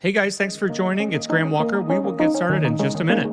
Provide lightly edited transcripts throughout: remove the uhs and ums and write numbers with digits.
Hey guys, thanks for joining. It's Graham Walker. We will get started in just a minute.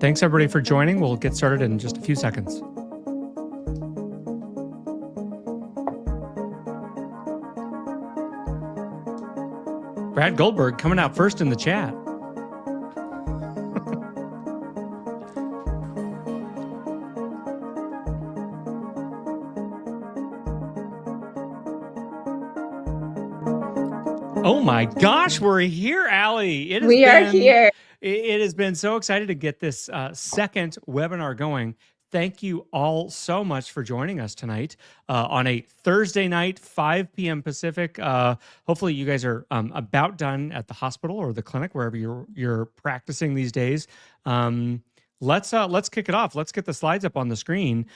Thanks everybody for joining. We'll get started in just a few seconds. Brad Goldberg coming out first in the chat. Oh my gosh, we're here, Allie. We are here. It has been so exciting to get this second webinar going. Thank you all so much for joining us tonight on a Thursday night, 5 p.m. Pacific. Hopefully you guys are about done at the hospital or the clinic, wherever you're practicing these days. Let's kick it off. Let's get the slides up on the screen.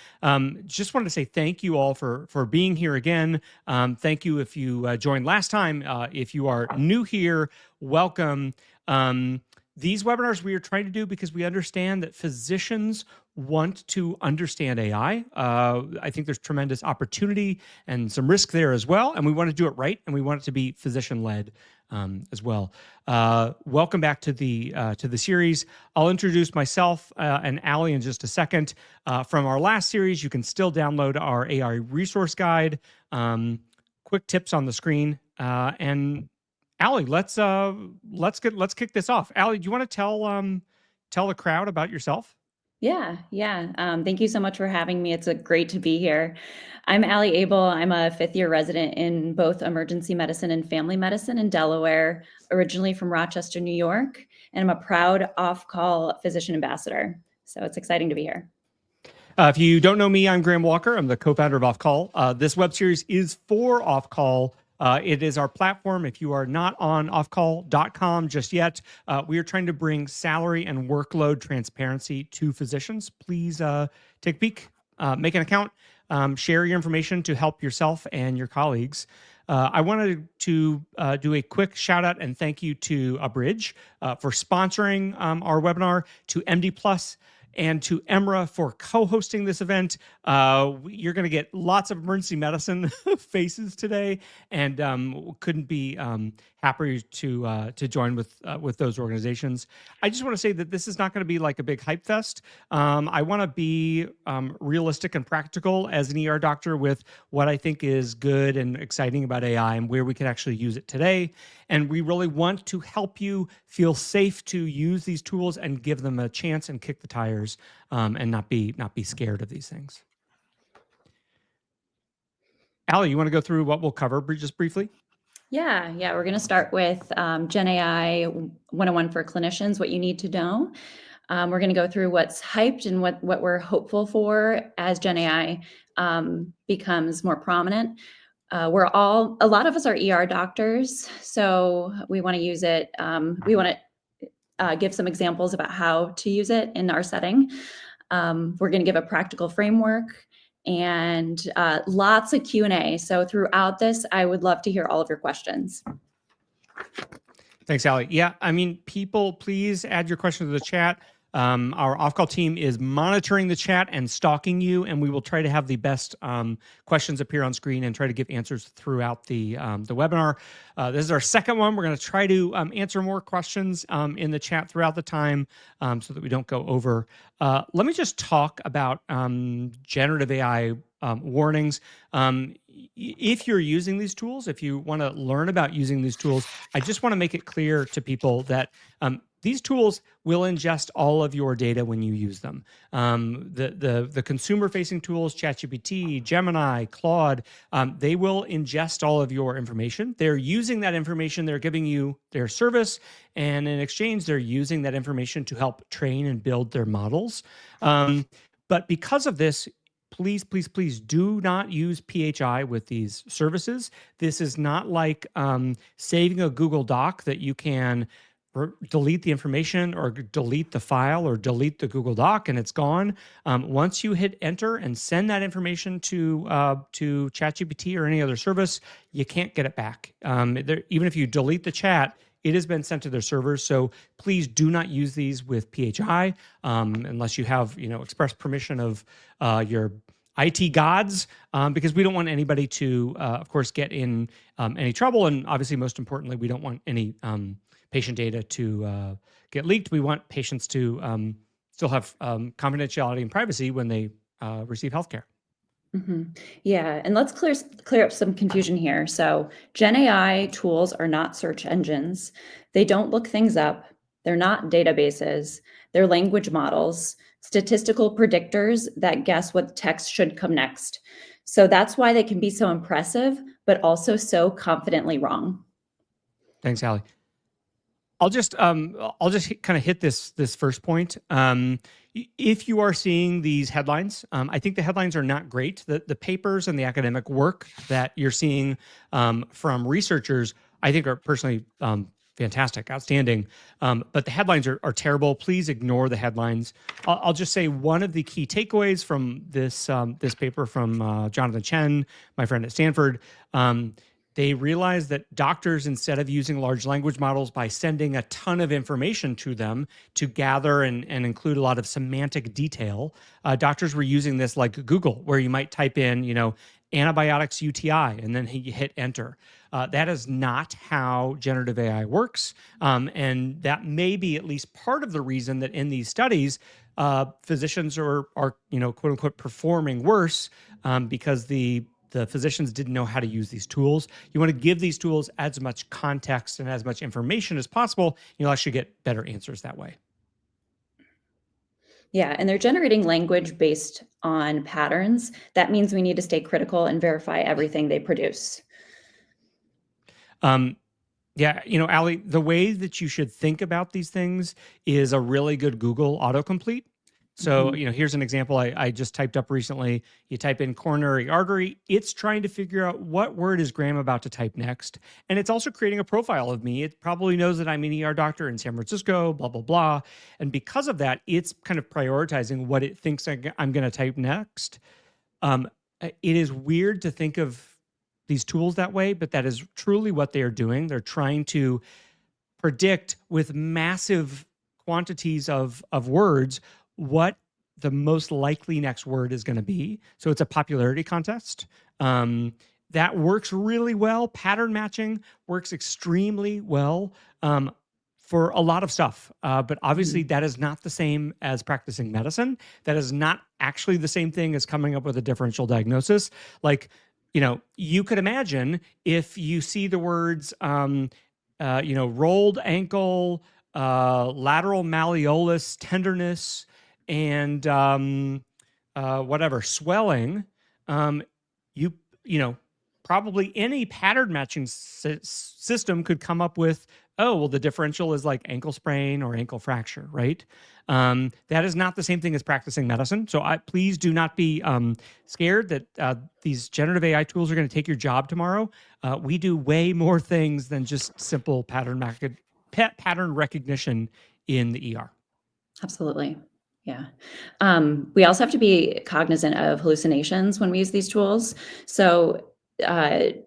Just wanted to say thank you all for being here again. Thank you if you joined last time. If you are new here, welcome. These webinars we are trying to do because we understand that physicians want to understand AI. I think there's tremendous opportunity and some risk there as well, and we want to do it right, and we want it to be physician-led as well. Welcome back to the series. I'll introduce myself and Allie in just a second. From our last series, you can still download our AI resource guide. Quick tips on the screen, and Allie, let's kick this off. Allie, do you want to tell the crowd about yourself? Yeah. Thank you so much for having me. It's great to be here. I'm Allie Abel. I'm a fifth-year resident in both emergency medicine and family medicine in Delaware, originally from Rochester, New York, and I'm a proud Offcall physician ambassador. So it's exciting to be here. If you don't know me, I'm Graham Walker. I'm the co-founder of Offcall. This web series is for Offcall. It is our platform. If you are not on offcall.com just yet, we are trying to bring salary and workload transparency to physicians. Please take a peek, make an account, share your information to help yourself and your colleagues. I wanted to do a quick shout out and thank you to Abridge for sponsoring our webinar, to MD Plus, and to Emra for co-hosting this event. You're going to get lots of emergency medicine faces today, and couldn't be happier to join with those organizations. I just want to say that this is not going to be like a big hype fest. I want to be realistic and practical as an ER doctor with what I think is good and exciting about AI and where we can actually use it today. And we really want to help you feel safe to use these tools and give them a chance and kick the tires, and not be scared of these things. Allie, you want to go through what we'll cover just briefly? Yeah. We're going to start with GenAI 101 for clinicians, what you need to know. We're going to go through what's hyped and what we're hopeful for as GenAI becomes more prominent. A lot of us are ER doctors, so we want to use it. We want to give some examples about how to use it in our setting. We're going to give a practical framework and lots of Q&A. So throughout this, I would love to hear all of your questions. Thanks, Allie. Yeah, I mean, people, please add your question to the chat. Our Offcall team is monitoring the chat and stalking you, and we will try to have the best questions appear on screen and try to give answers throughout the webinar. This is our second one. We're going to try to answer more questions in the chat throughout the time so that we don't go over. Let me just talk about generative AI warnings. If you're using these tools, if you want to learn about using these tools, I just want to make it clear to people that these tools will ingest all of your data when you use them. The consumer-facing tools, ChatGPT, Gemini, Claude, they will ingest all of your information. They're using that information. They're giving you their service, and in exchange, they're using that information to help train and build their models. But because of this, please, please, please do not use PHI with these services. This is not like saving a Google Doc that you can delete the information or delete the file or delete the Google Doc and it's gone. Once you hit enter and send that information to ChatGPT or any other service, you can't get it back. Even if you delete the chat, it has been sent to their servers. So please do not use these with PHI unless you have, express permission of your IT gods, because we don't want anybody to, of course, get in any trouble. And obviously, most importantly, we don't want any patient data to get leaked. We want patients to still have confidentiality and privacy when they receive healthcare. Yeah, and let's clear up some confusion here. So GenAI tools are not search engines. They don't look things up. They're not databases. They're language models, statistical predictors that guess what text should come next. So that's why they can be so impressive, but also so confidently wrong. Thanks, Allie. I'll just kind of hit this first point. If you are seeing these headlines, I think the headlines are not great. The papers and the academic work that you're seeing from researchers, I think, are personally fantastic, outstanding. But the headlines are terrible. Please ignore the headlines. I'll just say one of the key takeaways from this paper from Jonathan Chen, my friend at Stanford. They realized that doctors, instead of using large language models by sending a ton of information to them to gather and include a lot of semantic detail, doctors were using this like Google, where you might type in, antibiotics UTI, and then you hit enter. That is not how generative AI works. And that may be at least part of the reason that in these studies, physicians are quote unquote performing worse because the physicians didn't know how to use these tools. You want to give these tools as much context and as much information as possible. You'll actually get better answers that way. Yeah, and they're generating language based on patterns. That means we need to stay critical and verify everything they produce. Yeah, Allie, the way that you should think about these things is a really good Google autocomplete. So, here's an example I just typed up recently. You type in coronary artery. It's trying to figure out what word is Graham about to type next. And it's also creating a profile of me. It probably knows that I'm an ER doctor in San Francisco, blah, blah, blah. And because of that, it's kind of prioritizing what it thinks I'm going to type next. It is weird to think of these tools that way, but that is truly what they are doing. They're trying to predict with massive quantities of words what the most likely next word is going to be. So it's a popularity contest. That works really well. Pattern matching works extremely well for a lot of stuff. But obviously that is not the same as practicing medicine. That is not actually the same thing as coming up with a differential diagnosis. Like, you could imagine if you see the words, rolled ankle, lateral malleolus tenderness, and swelling, probably any pattern matching system could come up with, oh, well, the differential is like ankle sprain or ankle fracture, right? That is not the same thing as practicing medicine. So please do not be scared that these generative AI tools are going to take your job tomorrow. We do way more things than just simple pattern recognition in the ER. Absolutely. Yeah. We also have to be cognizant of hallucinations when we use these tools. So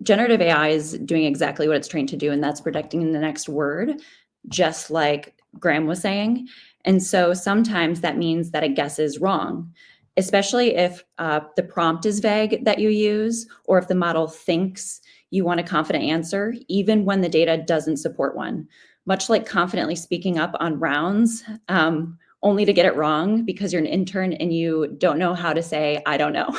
generative AI is doing exactly what it's trained to do, and that's predicting the next word, just like Graham was saying. And so sometimes that means that a guess is wrong, especially if the prompt is vague that you use, or if the model thinks you want a confident answer, even when the data doesn't support one. Much like confidently speaking up on rounds, only to get it wrong because you're an intern and you don't know how to say, I don't know.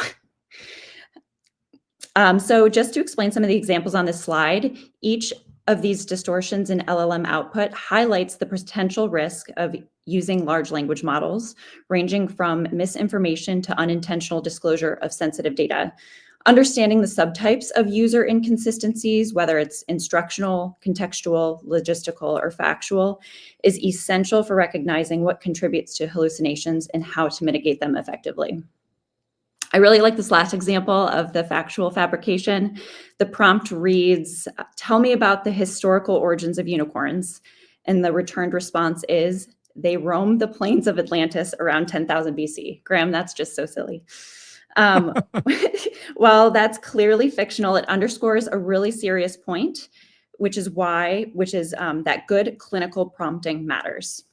So just to explain some of the examples on this slide, each of these distortions in LLM output highlights the potential risk of using large language models, ranging from misinformation to unintentional disclosure of sensitive data. Understanding the subtypes of user inconsistencies, whether it's instructional, contextual, logistical, or factual, is essential for recognizing what contributes to hallucinations and how to mitigate them effectively. I really like this last example of the factual fabrication. The prompt reads, tell me about the historical origins of unicorns. And the returned response is, they roamed the plains of Atlantis around 10,000 BC. Graham, that's just so silly. While that's clearly fictional, it underscores a really serious point, which is that good clinical prompting matters.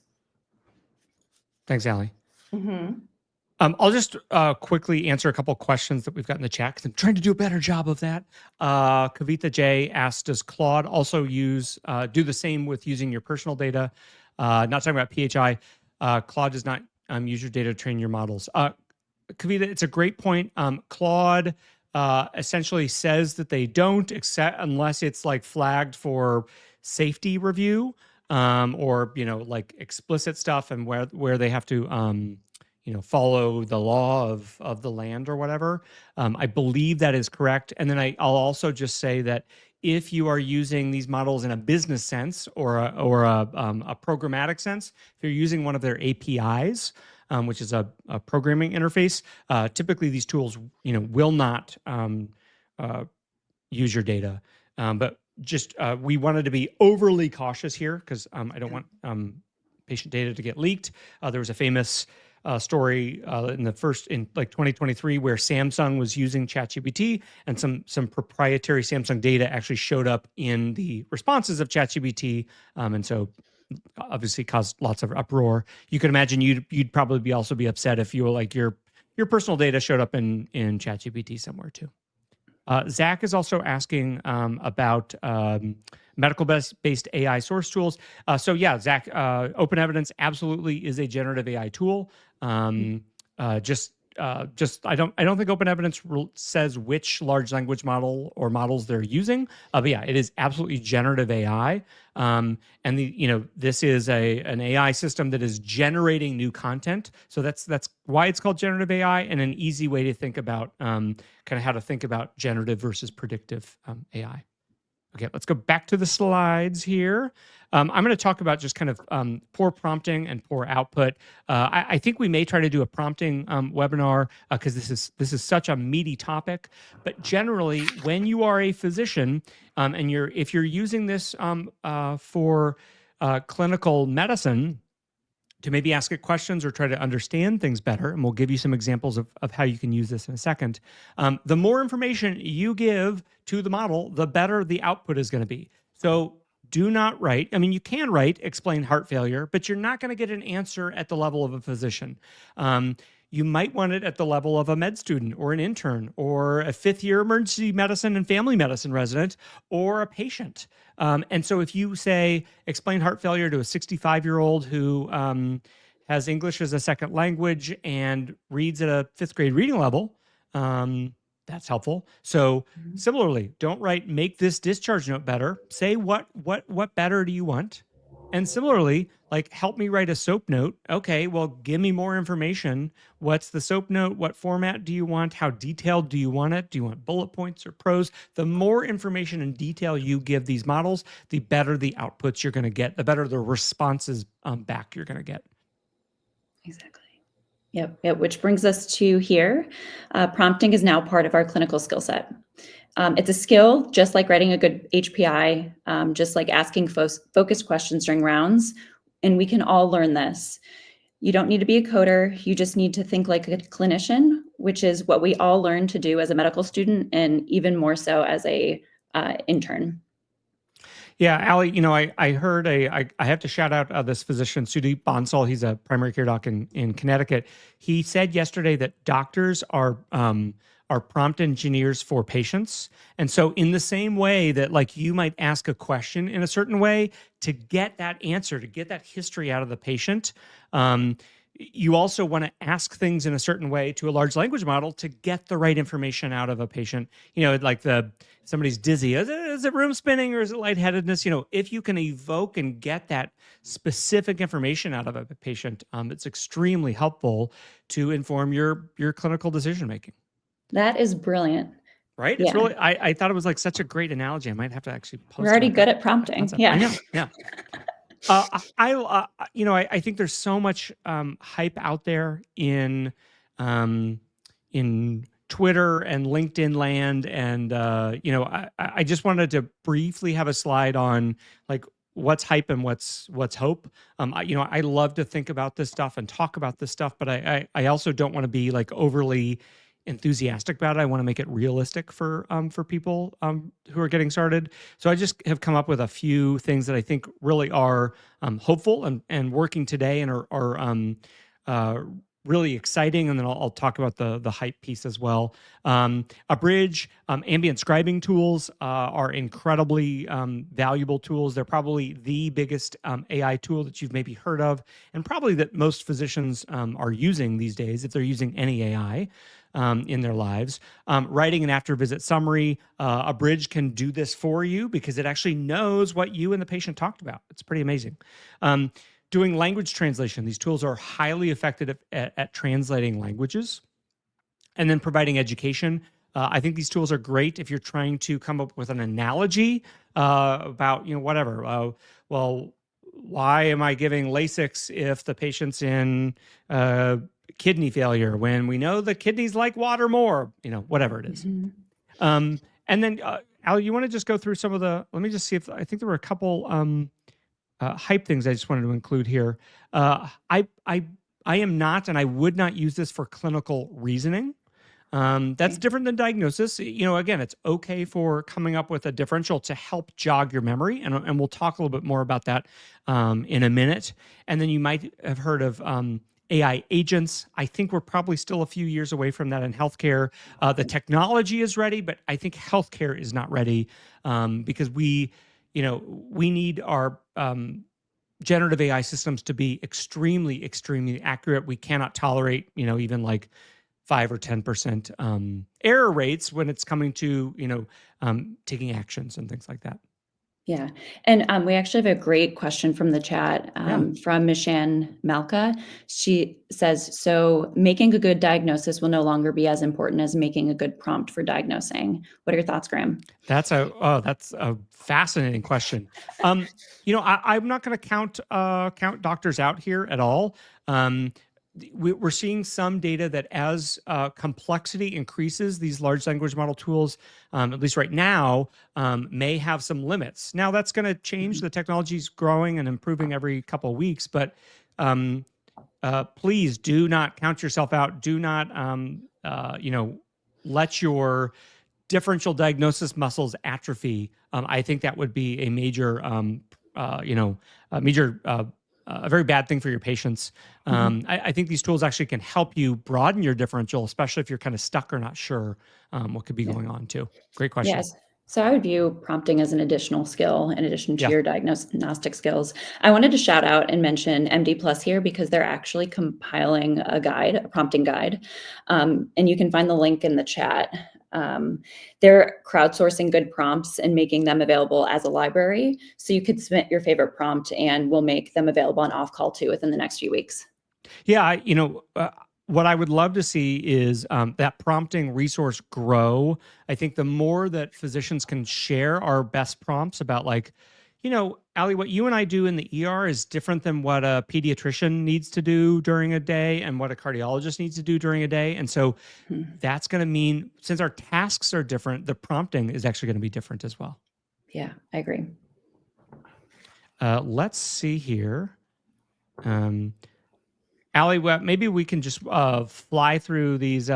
Thanks, Allie. Mm-hmm. I'll just quickly answer a couple questions that we've got in the chat because I'm trying to do a better job of that. Kavita J asked, does Claude also do the same with using your personal data? Not talking about PHI. Claude does not use your data to train your models. Kavita, it's a great point. Claude essentially says that they don't, except unless it's like flagged for safety review, or like explicit stuff and where they have to follow the law of the land or whatever. I believe that is correct. And then I'll also just say that if you are using these models in a business sense or a programmatic sense, if you're using one of their APIs, which is a programming interface, typically these tools will not use your data. But just we wanted to be overly cautious here because I don't want patient data to get leaked. There was a famous story in like 2023 where Samsung was using ChatGPT, and some proprietary Samsung data actually showed up in the responses of ChatGPT, and so obviously caused lots of uproar. You can imagine you'd probably also be upset if you were like your personal data showed up in ChatGPT somewhere too. Zach is also asking about medical-based AI source tools. So yeah, Zach, Open Evidence absolutely is a generative AI tool. Just I don't think Open Evidence says which large language model or models they're using. But yeah, it is absolutely generative AI. And this is an AI system that is generating new content. So that's why it's called generative AI, and an easy way to think about kind of how to think about generative versus predictive AI. Okay, let's go back to the slides here. I'm going to talk about just kind of poor prompting and poor output. I think we may try to do a prompting webinar because this is such a meaty topic. But generally, when you are a physician and if you're using this for clinical medicine, to maybe ask it questions or try to understand things better, and we'll give you some examples of how you can use this in a second. The more information you give to the model, the better the output is going to be. So do not write. I mean, you can write explain heart failure, but you're not going to get an answer at the level of a physician. You might want it at the level of a med student or an intern or a fifth-year emergency medicine and family medicine resident or a patient. And so if you say, explain heart failure to a 65-year-old who has English as a second language and reads at a fifth grade reading level, that's helpful. So similarly, don't write, make this discharge note better. Say what better do you want? And similarly, like, help me write a SOAP note. Okay, well, give me more information. What's the SOAP note? What format do you want? How detailed do you want it? Do you want bullet points or prose? The more information and detail you give these models, the better the outputs you're going to get, the better the responses back you're going to get. Exactly. Yep. Which brings us to here. Prompting is now part of our clinical skill set. It's a skill, just like writing a good HPI, just like asking focused questions during rounds, and we can all learn this. You don't need to be a coder. You just need to think like a clinician, which is what we all learn to do as a medical student, and even more so as a intern. Yeah, Ali, I heard I have to shout out this physician, Sudeep Bansal. He's a primary care doc in Connecticut. He said yesterday that doctors are prompt engineers for patients. And so in the same way that like you might ask a question in a certain way to get that answer, to get that history out of the patient, um, you also want to ask things in a certain way to a large language model to get the right information out of a patient. Like somebody's dizzy. Is it room spinning or is it lightheadedness? If you can evoke and get that specific information out of a patient, it's extremely helpful to inform your clinical decision making. That is brilliant. Right? It's Yeah. really I thought it was like such a great analogy. I might have to actually We're post already about good that at prompting. concept. I Yeah. know. Yeah. I think there's so much hype out there um, in Twitter and LinkedIn land, and I just wanted to briefly have a slide on like what's hype and what's hope. I love to think about this stuff and talk about this stuff, but I also don't want to be like overly enthusiastic about it. I want to make it realistic for people who are getting started. So I just have come up with a few things that I think really are hopeful and working today and are uh, really exciting. And then I'll talk about the hype piece as well. Abridge, ambient scribing tools are incredibly valuable tools. They're probably the biggest AI tool that you've maybe heard of, and probably that most physicians are using these days if they're using any AI in their lives. Writing an after visit summary, Abridge can do this for you because it actually knows what you and the patient talked about. It's pretty amazing. Doing language translation, these tools are highly effective at translating languages. And then providing education. I think these tools are great if you're trying to come up with an analogy about, whatever. Well, why am I giving Lasix if the patient's in kidney failure when we know the kidneys like water more? Whatever it is. Mhm. And then, Al, you want to just go through some of let me just see if I think there were a couple hype things I just wanted to include here. I am not, and I would not use this for clinical reasoning. That's Okay. different than diagnosis. Again, it's okay for coming up with a differential to help jog your memory, and we'll talk a little bit more about that in a minute. And then you might have heard of AI agents. I think we're probably still a few years away from that in healthcare. The technology is ready, but I think healthcare is not ready because we need our generative AI systems to be extremely, extremely accurate. We cannot tolerate, even like 5 or 10% error rates when it's coming to, taking actions and things like that. Yeah. And we actually have a great question from the chat Yeah. from Mishan Malka. She says, so making a good diagnosis will no longer be as important as making a good prompt for diagnosing. What are your thoughts, Graham? That's a fascinating question. I'm not going to count doctors out here at all. We're seeing some data that as complexity increases, these large language model tools, at least right now, may have some limits. Now that's going to change. The technology's growing and improving every couple of weeks, but please do not count yourself out. Do not, let your differential diagnosis muscles atrophy. I think that would be a major, a very bad thing for your patients. I think these tools actually can help you broaden your differential, especially if you're kind of stuck or not sure what could be Yeah. going on too. Great question. Yes. So I would view prompting as an additional skill in addition to Yeah. your diagnostic skills. I wanted to shout out and mention MD Plus here because they're actually compiling a guide, a prompting guide. And you can find the link in the chat. They're crowdsourcing good prompts and making them available as a library. So you could submit your favorite prompt and we'll make them available on Offcall too within the next few weeks. Yeah, what I would love to see is that prompting resource grow. I think the more that physicians can share our best prompts about, like, Ali, what you and I do in the ER is different than what a pediatrician needs to do during a day and what a cardiologist needs to do during a day. And so that's going to mean, since our tasks are different, the prompting is actually going to be different as well. Yeah, I agree. Let's see here. Ali, maybe we can just fly through these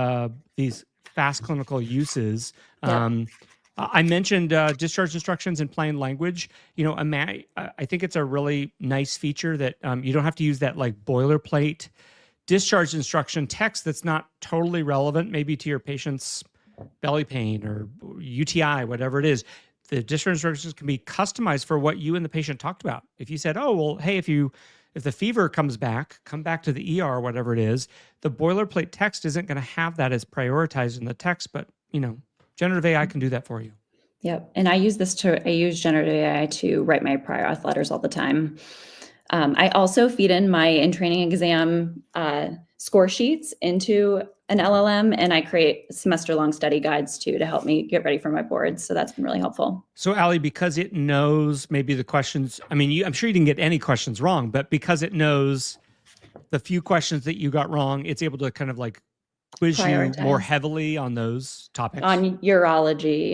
fast clinical uses. Yep. I mentioned discharge instructions in plain language. I think it's a really nice feature that you don't have to use that like boilerplate discharge instruction text that's not totally relevant, maybe to your patient's belly pain or UTI, whatever it is. The discharge instructions can be customized for what you and the patient talked about. If you said, "Oh, well, hey, if the fever comes back, come back to the ER, whatever it is," the boilerplate text isn't going to have that as prioritized in the text, but generative AI can do that for you. Yep. And I use generative AI to write my prior auth letters all the time. I also feed in my in training exam score sheets into an LLM, and I create semester long study guides too to help me get ready for my boards. So that's been really helpful. So, Allie, because it knows maybe the questions, I mean, I'm sure you didn't get any questions wrong, but because it knows the few questions that you got wrong, it's able to kind of like quiz you more Prioritize heavily on those topics. on urology,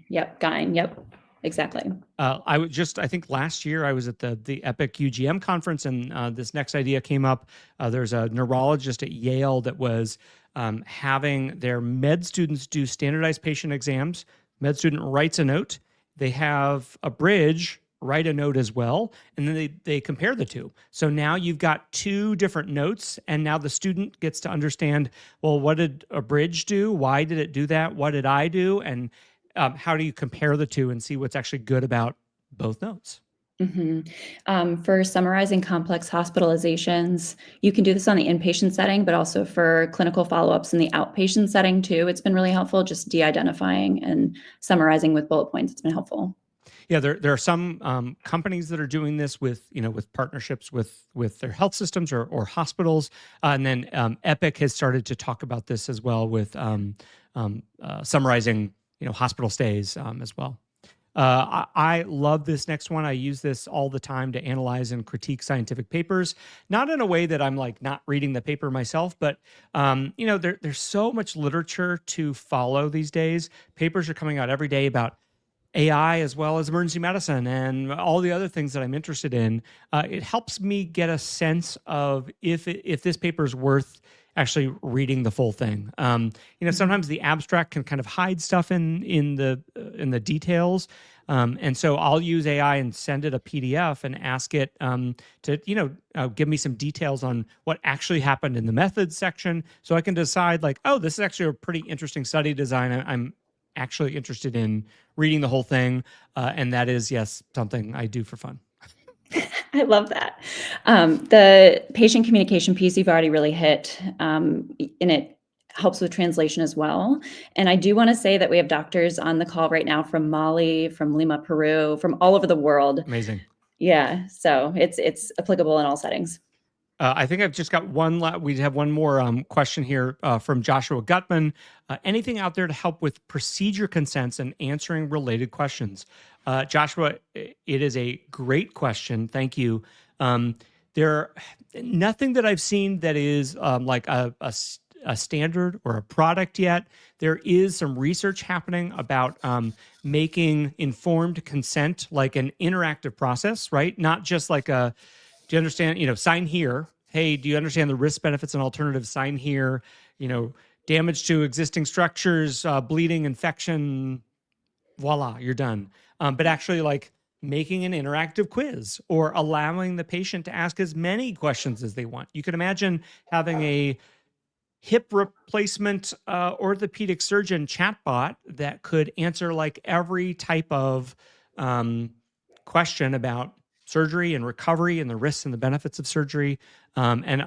yep, gyne, yep, exactly. I think last year I was at the Epic UGM conference, and this next idea came up. There's a neurologist at Yale that was having their med students do standardized patient exams. Med student writes a note. They have a bridge write a note as well, and then they compare the two. So now you've got two different notes, and now the student gets to understand, well, what did a bridge do? Why did it do that? What did I do? And how do you compare the two and see what's actually good about both notes? For summarizing complex hospitalizations, you can do this on the inpatient setting, but also for clinical follow-ups in the outpatient setting too. It's been really helpful, just de-identifying and summarizing with bullet points. It's been helpful. Yeah, there are some companies that are doing this with partnerships with their health systems or hospitals, and then Epic has started to talk about this as well with summarizing hospital stays as well. I love this next one. I use this all the time to analyze and critique scientific papers, not in a way that I'm like not reading the paper myself, but there's so much literature to follow these days. Papers are coming out every day about AI as well as emergency medicine and all the other things that I'm interested in. It helps me get a sense of if this paper is worth actually reading the full thing. Sometimes the abstract can kind of hide stuff in the details, and so I'll use AI and send it a PDF and ask it to give me some details on what actually happened in the methods section, so I can decide like, oh, this is actually a pretty interesting study design. I'm actually interested in reading the whole thing, and that is, yes, something I do for fun. I love that. The patient communication piece you've already really hit, and it helps with translation as well. And I do want to say that we have doctors on the call right now from Mali, from Lima, Peru, from all over the world. Amazing. Yeah, so it's applicable in all settings. I think I've just got one. We have one more question here from Joshua Gutman. Anything out there to help with procedure consents and answering related questions? Joshua, it is a great question. Thank you. Nothing that I've seen that is like a standard or a product yet. There is some research happening about making informed consent like an interactive process, right? Not just like a, do you understand, sign here. Hey, do you understand the risks, benefits, and alternatives? Sign here. Damage to existing structures, bleeding, infection, voila, you're done. But actually like making an interactive quiz or allowing the patient to ask as many questions as they want. You can imagine having a hip replacement orthopedic surgeon chatbot that could answer like every type of question about surgery and recovery and the risks and the benefits of surgery, and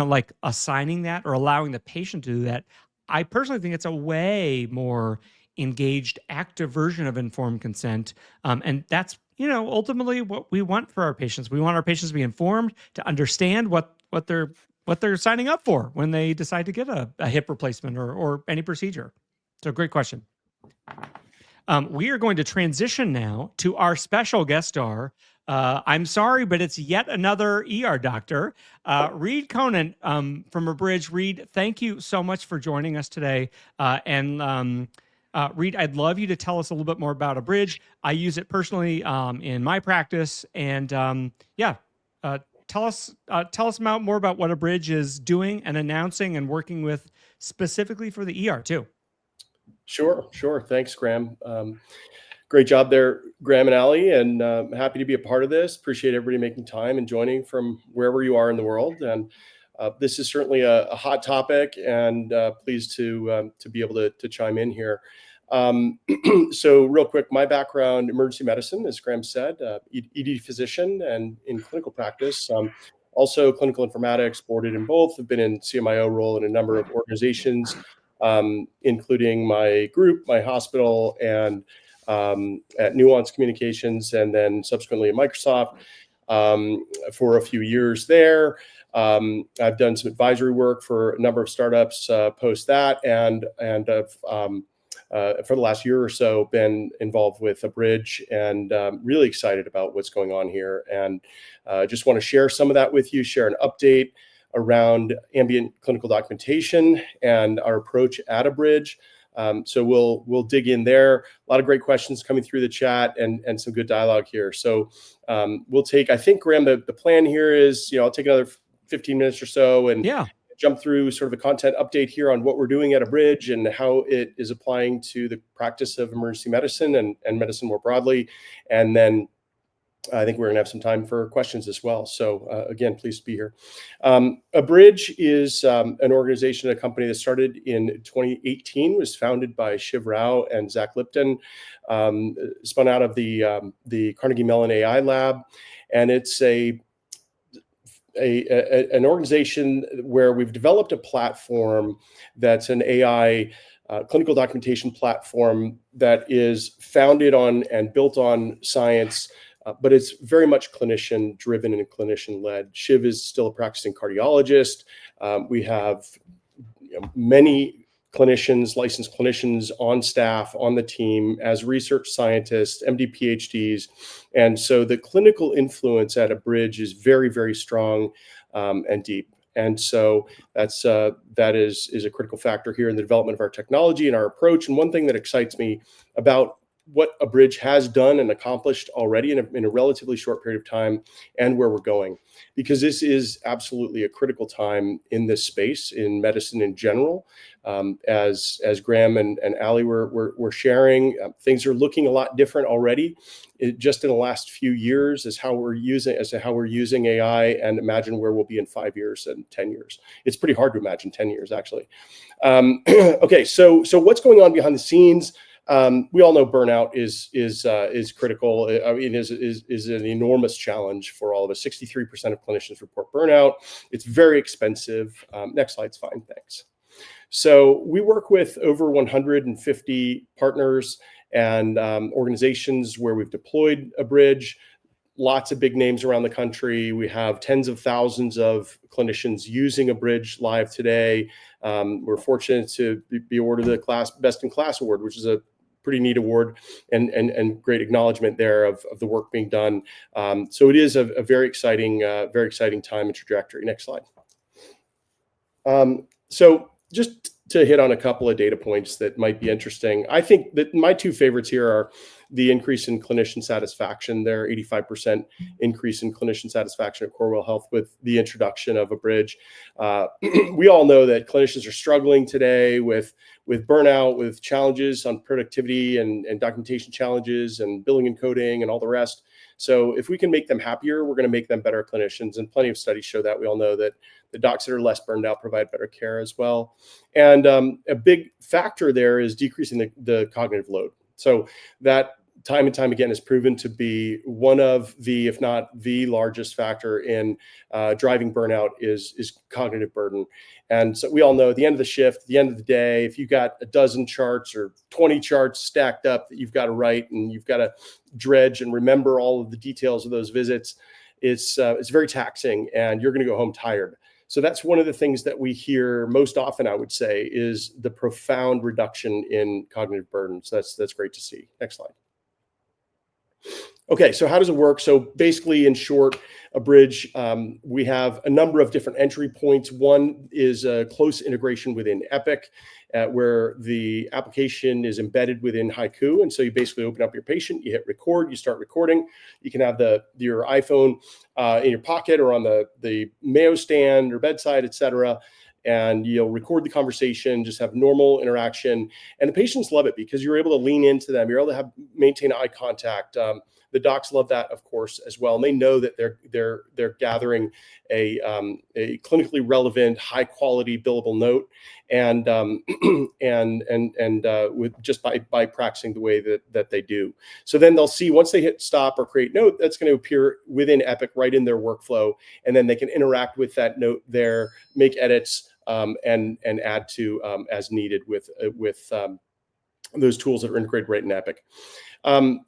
like assigning that or allowing the patient to do that. I personally think it's a way more engaged, active version of informed consent, and that's ultimately what we want for our patients. We want our patients to be informed, to understand what they're signing up for when they decide to get a hip replacement or any procedure. So, great question. We are going to transition now to our special guest star. I'm sorry, but it's yet another ER doctor, Reed Conant from Abridge. Reed, thank you so much for joining us today. Reed, I'd love you to tell us a little bit more about Abridge. I use it personally in my practice, and tell us more about what Abridge is doing and announcing and working with specifically for the ER too. Sure. Thanks, Graham. Great job there, Graham and Ali, and happy to be a part of this. Appreciate everybody making time and joining from wherever you are in the world. And this is certainly a hot topic, and pleased to be able to chime in here. So real quick, my background, emergency medicine, as Graham said, ED physician and in clinical practice. Also clinical informatics, boarded in both, have been in CMIO role in a number of organizations, including my group, my hospital, and at Nuance Communications, and then subsequently at Microsoft for a few years there. I've done some advisory work for a number of startups post that, and I've for the last year or so been involved with Abridge, and really excited about what's going on here. And just want to share some of that with you, share an update around ambient clinical documentation and our approach at Abridge. So we'll dig in there. A lot of great questions coming through the chat, and some good dialogue here. So we'll take, I think, Graham, the plan here is, I'll take another 15 minutes or so and jump through sort of a content update here on what we're doing at Abridge and how it is applying to the practice of emergency medicine and medicine more broadly. And then I think we're going to have some time for questions as well. So again, pleased to be here. Abridge is an organization, a company that started in 2018, was founded by Shiv Rao and Zach Lipton, spun out of the Carnegie Mellon AI Lab. And it's an organization where we've developed a platform that's an AI clinical documentation platform that is founded on and built on science, but it's very much clinician driven and clinician led. Shiv is still a practicing cardiologist. We have many clinicians, licensed clinicians on staff, on the team as research scientists, MD, PhDs. And so the clinical influence at Abridge is very, very strong and deep. And so that is a critical factor here in the development of our technology and our approach. And one thing that excites me about what Abridge has done and accomplished already in a relatively short period of time, and where we're going, because this is absolutely a critical time in this space in medicine in general. As Graham and Ali were sharing, things are looking a lot different already. Just in the last few years as to how we're using AI, and imagine where we'll be in 5 years and 10 years. It's pretty hard to imagine 10 years actually. Okay, so what's going on behind the scenes? We all know burnout is critical. I mean, is an enormous challenge for all of us. 63% of clinicians report burnout. It's very expensive. Next slide's fine, thanks. So we work with over 150 partners and organizations where we've deployed Abridge. Lots of big names around the country. We have tens of thousands of clinicians using Abridge live today. We're fortunate to be awarded the Best in Class award, which is a pretty neat award and great acknowledgement there of the work being done. So it is a very exciting time and trajectory. Next slide. So just to hit on a couple of data points that might be interesting. I think that my two favorites here are the increase in clinician satisfaction. There, 85% increase in clinician satisfaction at Corewell Health with the introduction of Abridge. We all know that clinicians are struggling today with burnout, with challenges on productivity and documentation challenges and billing and coding and all the rest. So if we can make them happier, we're going to make them better clinicians. And plenty of studies show that. We all know that the docs that are less burned out provide better care as well. And a big factor there is decreasing the cognitive load. So that time and time again has proven to be one of the, if not the largest factor in driving burnout is cognitive burden. And so we all know at the end of the shift, the end of the day, if you've got a dozen charts or 20 charts stacked up that you've got to write and you've got to dredge and remember all of the details of those visits, it's very taxing and you're going to go home tired. So that's one of the things that we hear most often, I would say, is the profound reduction in cognitive burden. So that's great to see. Next slide. Okay, so how does it work? So basically, in short, Abridge, we have a number of different entry points. One is a close integration within Epic, where the application is embedded within Haiku. And so you basically open up your patient, you hit record, you start recording. You can have your iPhone in your pocket or on the Mayo stand or bedside, et cetera. and you'll record the conversation, just have normal interaction. And the patients love it because you're able to lean into them. You're able to maintain eye contact. The docs love that, of course, as well. And they know that they're gathering a clinically relevant, high quality billable note, and with just by practicing the way that they do. So then they'll see, once they hit stop or create note, that's going to appear within Epic right in their workflow, and then they can interact with that note there, make edits, and add to as needed with those tools that are integrated right in Epic.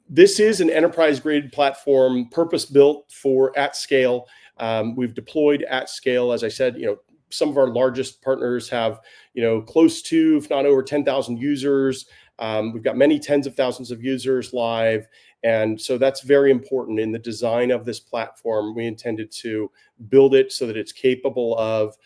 This is an enterprise-grade platform, purpose-built for at scale. We've deployed at scale. As I said, some of our largest partners have, close to, if not over 10,000 users. We've got many tens of thousands of users live. And so that's very important in the design of this platform. We intended to build it so that it's capable of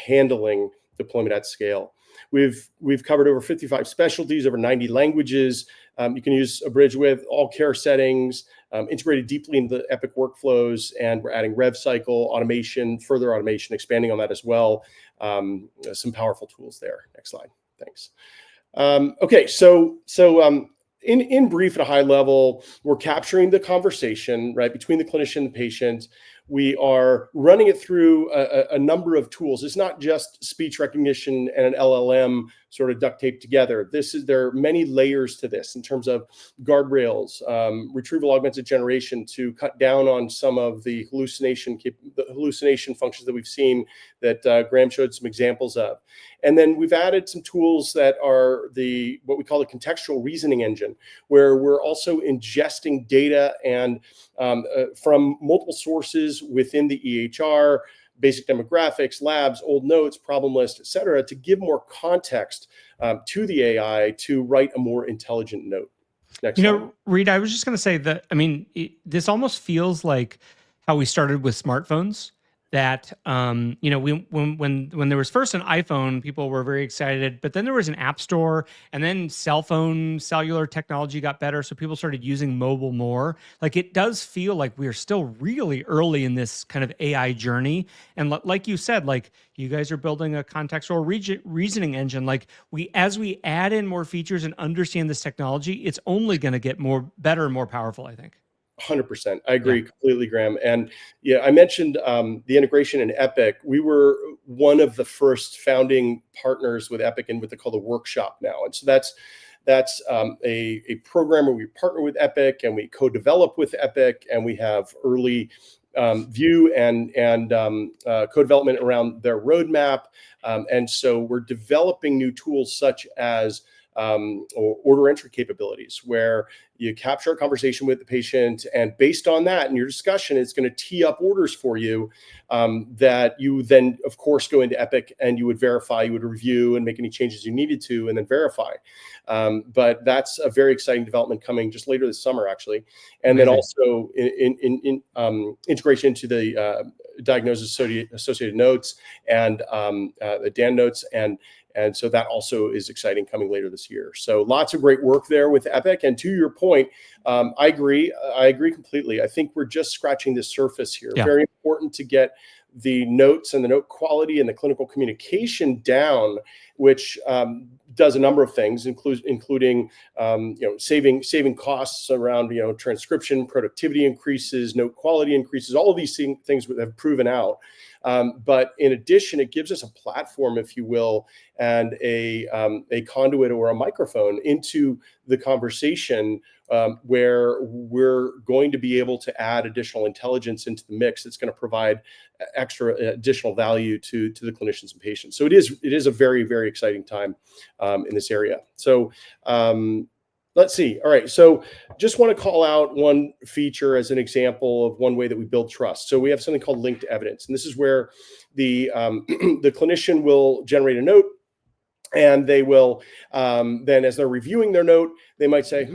handling deployment at scale. We've covered over 55 specialties, over 90 languages. You can use Abridge with all care settings, integrated deeply into the Epic workflows, and we're adding rev cycle automation, further automation, expanding on that as well. Some powerful tools there. Next slide. Thanks. Okay, so in brief, at a high level, we're capturing the conversation right between the clinician and the patient. We are running it through a number of tools. It's not just speech recognition and an LLM sort of duct taped together. There are many layers to this in terms of guardrails, retrieval augmented generation to cut down on some of the hallucination functions that we've seen that Graham showed some examples of. And then we've added some tools that are what we call the contextual reasoning engine, where we're also ingesting data and from multiple sources within the EHR, basic demographics, labs, old notes, problem list, et cetera, to give more context to the AI to write a more intelligent note. Next slide. Reed, I was just going to say that, this almost feels like how we started with smartphones. That when there was first an iPhone, people were very excited, but then there was an app store, and then cellular technology got better, so people started using mobile more. Like, it does feel like we are still really early in this kind of AI journey, and like you said, like, you guys are building a contextual reasoning engine. Like, as we add in more features and understand this technology, it's only going to get better and more powerful, I think. 100%. I agree completely, Graham. And yeah, I mentioned the integration in Epic. We were one of the first founding partners with Epic and what they call the workshop now. And so that's a program where we partner with Epic and we co-develop with Epic, and we have early view and co-development around their roadmap. And so we're developing new tools such as or order entry capabilities, where you capture a conversation with the patient, and based on that in your discussion, it's going to tee up orders for you that you then, of course, go into Epic and you would verify, you would review and make any changes you needed to, and then verify. But that's a very exciting development coming just later this summer, actually. And then also in integration into the diagnosis associated notes and the Dan notes, and so that also is exciting coming later this year. So lots of great work there with Epic. And to your point, I agree completely. I think we're just scratching the surface here. Yeah. Very important to get the notes and the note quality and the clinical communication down, which does a number of things, including saving costs around transcription, productivity increases, note quality increases. All of these things have proven out. But in addition, it gives us a platform, if you will, and a conduit or a microphone into the conversation where we're going to be able to add additional intelligence into the mix that's going to provide additional value to the clinicians and patients. So it is a very, very exciting time in this area. So let's see. All right. So just want to call out one feature as an example of one way that we build trust. So we have something called linked evidence. And this is where the clinician will generate a note, and they will then, as they're reviewing their note, they might say,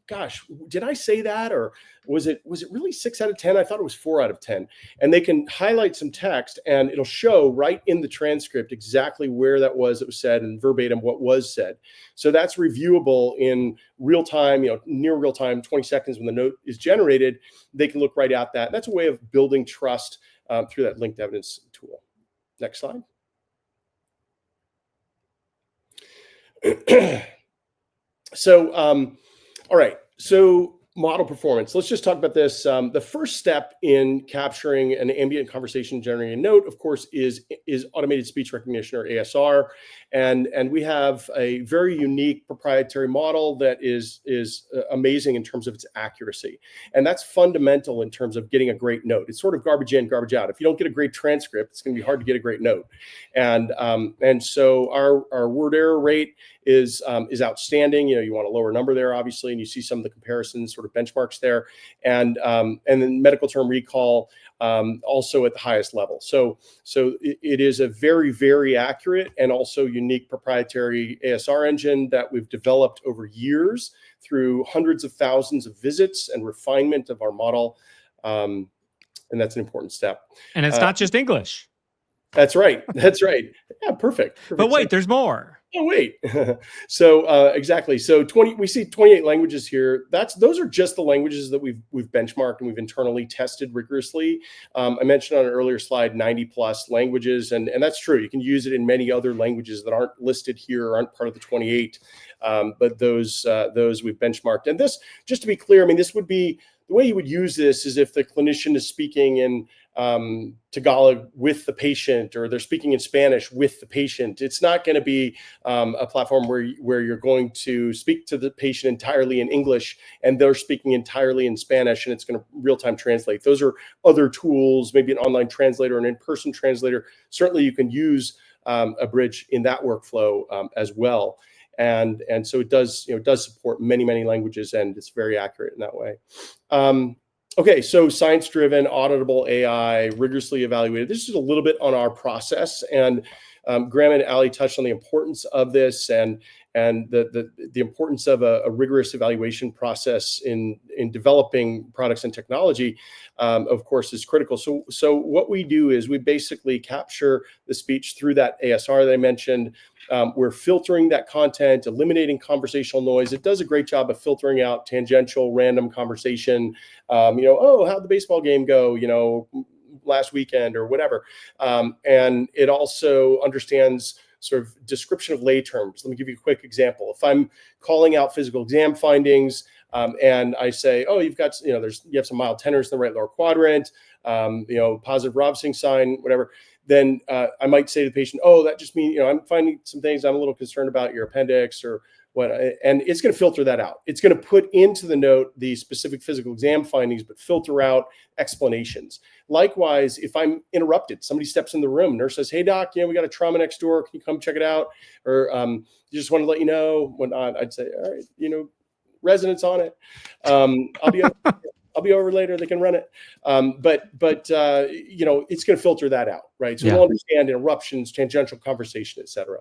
gosh, did I say that? Or was it really 6 out of 10? I thought it was 4 out of 10. And they can highlight some text, and it'll show right in the transcript exactly where that was said, and verbatim what was said. So that's reviewable in real time, near real time, 20 seconds when the note is generated. They can look right at that. That's a way of building trust through that linked evidence tool. Next slide. So, all right. So model performance. Let's just talk about this. The first step in capturing an ambient conversation generating a note, of course, is automated speech recognition, or ASR, and we have a very unique proprietary model that is amazing in terms of its accuracy, and that's fundamental in terms of getting a great note. It's sort of garbage in, garbage out. If you don't get a great transcript, it's going to be hard to get a great note, and so our word error rate is outstanding. You want a lower number there, obviously, and you see some of the comparisons, sort of benchmarks there, and then medical term recall also at the highest level. So it is a very, very accurate and also unique proprietary ASR engine that we've developed over years through hundreds of thousands of visits and refinement of our model, and that's an important step. And it's not just English. That's right. That's right. Yeah, perfect. But wait, there's more. Oh, wait. So exactly. So we see 28 languages here. Those are just the languages that we've benchmarked and we've internally tested rigorously. I mentioned on an earlier slide 90 plus languages, and that's true. You can use it in many other languages that aren't listed here or aren't part of the 28. But those we've benchmarked. And this, just to be clear, I mean, this would be the way you would use this is if the clinician is speaking in Tagalog with the patient, or they're speaking in Spanish with the patient. It's not going to be a platform where you're going to speak to the patient entirely in English and they're speaking entirely in Spanish, and it's going to real-time translate. Those are other tools, maybe an online translator, an in-person translator. Certainly you can use a bridge in that workflow as well. And so it does support many languages, and it's very accurate in that way. Okay, so science-driven, auditable AI, rigorously evaluated. This is a little bit on our process, and Graham and Ali touched on the importance of this, and the importance of a rigorous evaluation process in developing products and technology, of course, is critical. So what we do is we basically capture the speech through that ASR that I mentioned. We're filtering that content, eliminating conversational noise. It does a great job of filtering out tangential, random conversation. Oh, how'd the baseball game go? Last weekend or whatever. And it also understands sort of description of lay terms. Let me give you a quick example. If I'm calling out physical exam findings, and I say, oh, you have some mild tenderness in the right lower quadrant, positive Robson sign, whatever, then I might say to the patient, oh, that just means, I'm finding some things I'm a little concerned about your appendix or what, and it's going to filter that out. It's going to put into the note the specific physical exam findings, but filter out explanations. Likewise, if I'm interrupted, somebody steps in the room, nurse says, hey doc, we got a trauma next door. Can you come check it out? Or you just want to let you know whatnot. I'd say, all right, residents on it. I'll be over later. They can run it. But it's going to filter that out, right? So we'll understand interruptions, tangential conversation, et cetera.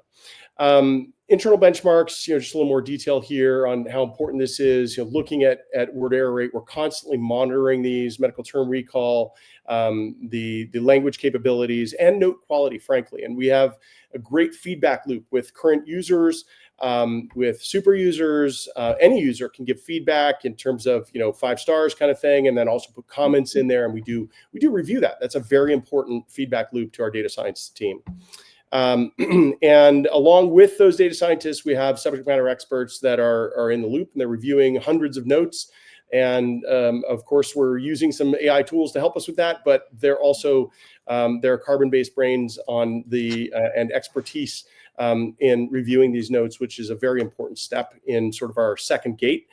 Internal benchmarks, just a little more detail here on how important this is. Looking at word error rate, we're constantly monitoring these, medical term recall, the language capabilities, and note quality, frankly. And we have a great feedback loop with current users, with super users. Any user can give feedback in terms of 5 stars kind of thing, and then also put comments in there, and we do review that. That's a very important feedback loop to our data science team. And along with those data scientists, we have subject matter experts that are in the loop, and they're reviewing hundreds of notes. And of course, we're using some AI tools to help us with that, but they're also they're carbon-based brains on and expertise in reviewing these notes, which is a very important step in sort of our second gate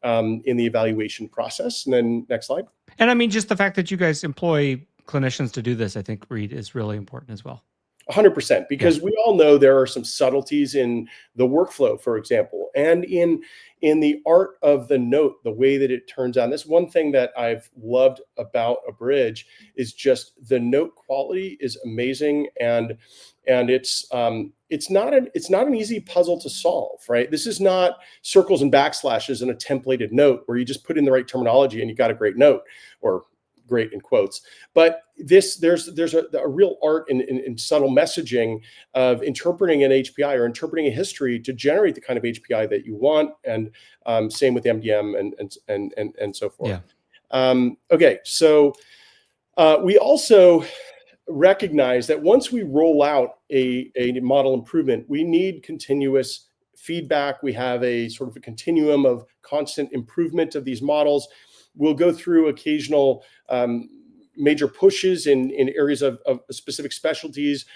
in the evaluation process. And then next slide. And I mean, just the fact that you guys employ clinicians to do this, I think, Reed, is really important as well. 100%, because we all know there are some subtleties in the workflow, for example, and in the art of the note, the way that it turns out. This one thing that I've loved about Abridge is just the note quality is amazing, and it's not an easy puzzle to solve, right? This is not circles and backslashes in a templated note where you just put in the right terminology and you got a great note, or great in quotes. But there's a real art in subtle messaging of interpreting an HPI or interpreting a history to generate the kind of HPI that you want, and same with MDM and so forth. Yeah. Okay, so we also recognize that once we roll out a model improvement, we need continuous feedback. We have a sort of a continuum of constant improvement of these models. We'll go through occasional major pushes in areas of specific specialties.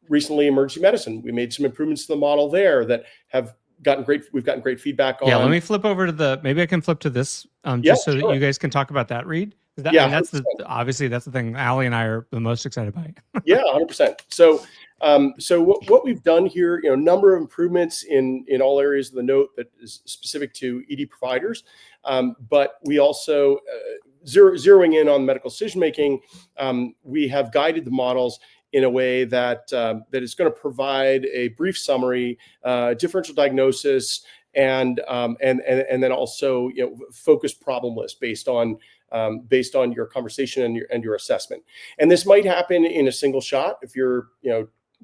Recently, emergency medicine, we made some improvements to the model there that we've gotten great feedback on. Yeah, let me flip over to maybe I can flip to this just so that you guys can talk about that, Reed. I mean, that's 100%. Obviously that's the thing Allie and I are the most excited by. Yeah, 100%. So what we've done here, a number of improvements in all areas of the note that is specific to ED providers, but we also zeroing in on medical decision making. We have guided the models in a way that is going to provide a brief summary, differential diagnosis, and then also focused problem list based on your conversation and your assessment. And this might happen in a single shot if you're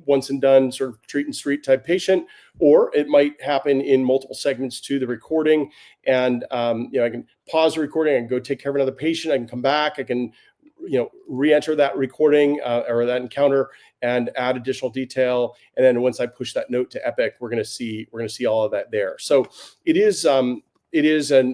once and done sort of treat and treat type patient, or it might happen in multiple segments to the recording. And I can pause the recording, I can go take care of another patient, I can come back, I can re-enter that recording or that encounter and add additional detail. And then once I push that note to Epic, we're going to see all of that there. So it is an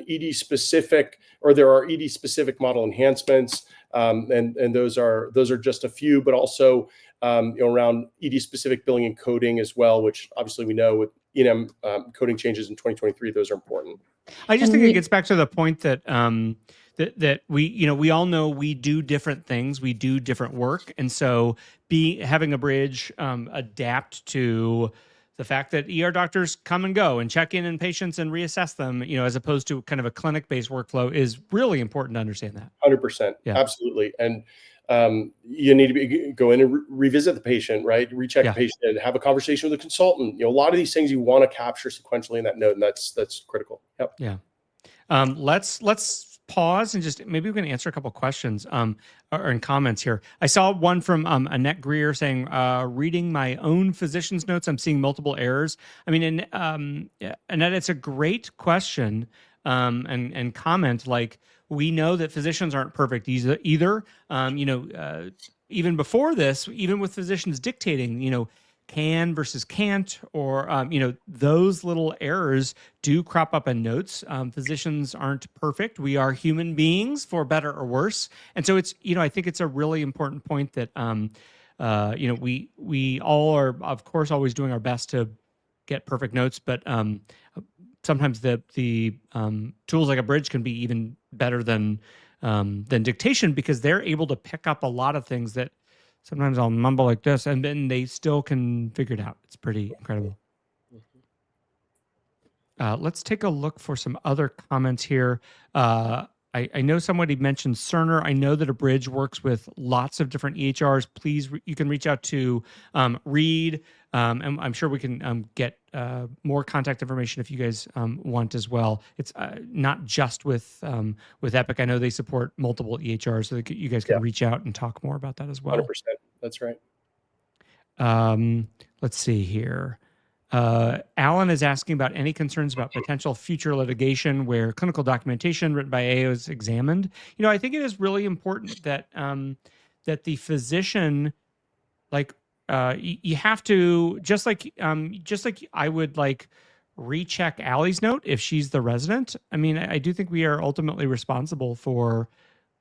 ED specific, or there are ED specific model enhancements, and those are just a few, but also around ED specific billing and coding as well, which obviously we know with E&M coding changes in 2023, those are important. I just think it gets back to the point that that we all know we do different things, we do different work, and so having a bridge adapt to the fact that ER doctors come and go and check in on patients and reassess them, as opposed to kind of a clinic-based workflow, is really important to understand that. 100%, yeah. Absolutely, and you need to go in and revisit the patient, right? Recheck the patient, and have a conversation with a consultant. A lot of these things you want to capture sequentially in that note, and that's critical. Yep. Yeah. Let's pause and just maybe we can answer a couple of questions or in comments here. I saw one from Annette Greer saying, reading my own physician's notes, I'm seeing multiple errors. I mean, Annette, it's a great question and comment. Like, we know that physicians aren't perfect either. Even before this, even with physicians dictating, can versus can't, or those little errors do crop up in notes. Physicians aren't perfect. We are human beings, for better or worse. And so it's I think it's a really important point that we all are, of course, always doing our best to get perfect notes, but sometimes the tools like a bridge can be even better than dictation, because they're able to pick up a lot of things that sometimes I'll mumble like this, and then they still can figure it out. It's pretty incredible. Let's take a look for some other comments here. I know somebody mentioned Cerner. I know that a bridge works with lots of different EHRs. Please, you can reach out to Reed, and I'm sure we can get more contact information if you guys want as well. It's not just with Epic. I know they support multiple EHRs, so that you guys can reach out and talk more about that as well. 100%. That's right. Let's see here. Alan is asking about any concerns about potential future litigation where clinical documentation written by AO is examined. I think it is really important that that the physician, you have to, just like I would recheck Allie's note if she's the resident. I mean, I do think we are ultimately responsible for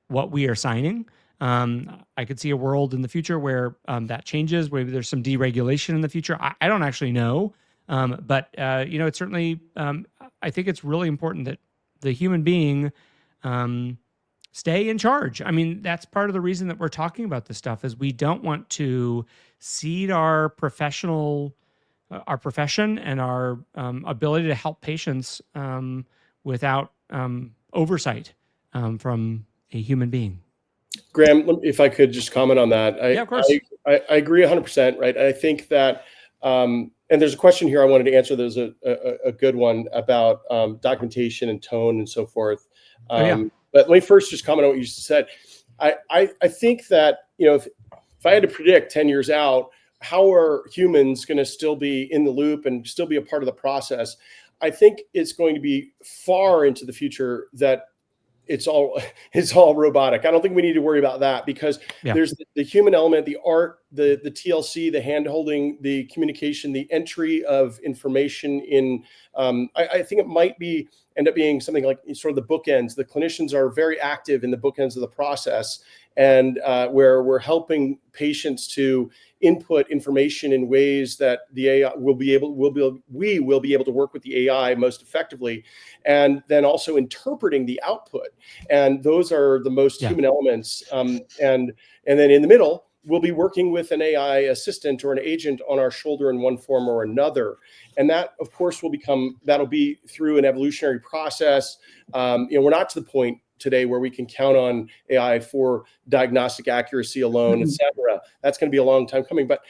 what we are signing. I could see a world in the future where that changes. Maybe there's some deregulation in the future. I don't actually know. But it's certainly, I think it's really important that the human being stay in charge. I mean, that's part of the reason that we're talking about this stuff, is we don't want to cede our profession and our ability to help patients without oversight from a human being. Graham, if I could just comment on that. Yeah, of course. I agree 100%, right? I think that, and there's a question here I wanted to answer. There's a good one about documentation and tone and so forth. But let me first just comment on what you said. I think that, if I had to predict 10 years out, how are humans going to still be in the loop and still be a part of the process? I think it's going to be far into the future that it's all it's all robotic. I don't think we need to worry about that, because there's the human element, the art, the TLC, the hand holding, the communication, the entry of information in. I think it might end up being something like sort of the bookends. The clinicians are very active in the bookends of the process, and where we're helping patients to input information in ways that the AI we will be able to work with the AI most effectively, and then also interpreting the output. And those are the most human elements. And then in the middle, we'll be working with an AI assistant or an agent on our shoulder in one form or another. And that, of course, that'll be through an evolutionary process. We're not to the point today where we can count on AI for diagnostic accuracy alone, et cetera. That's going to be a long time coming, but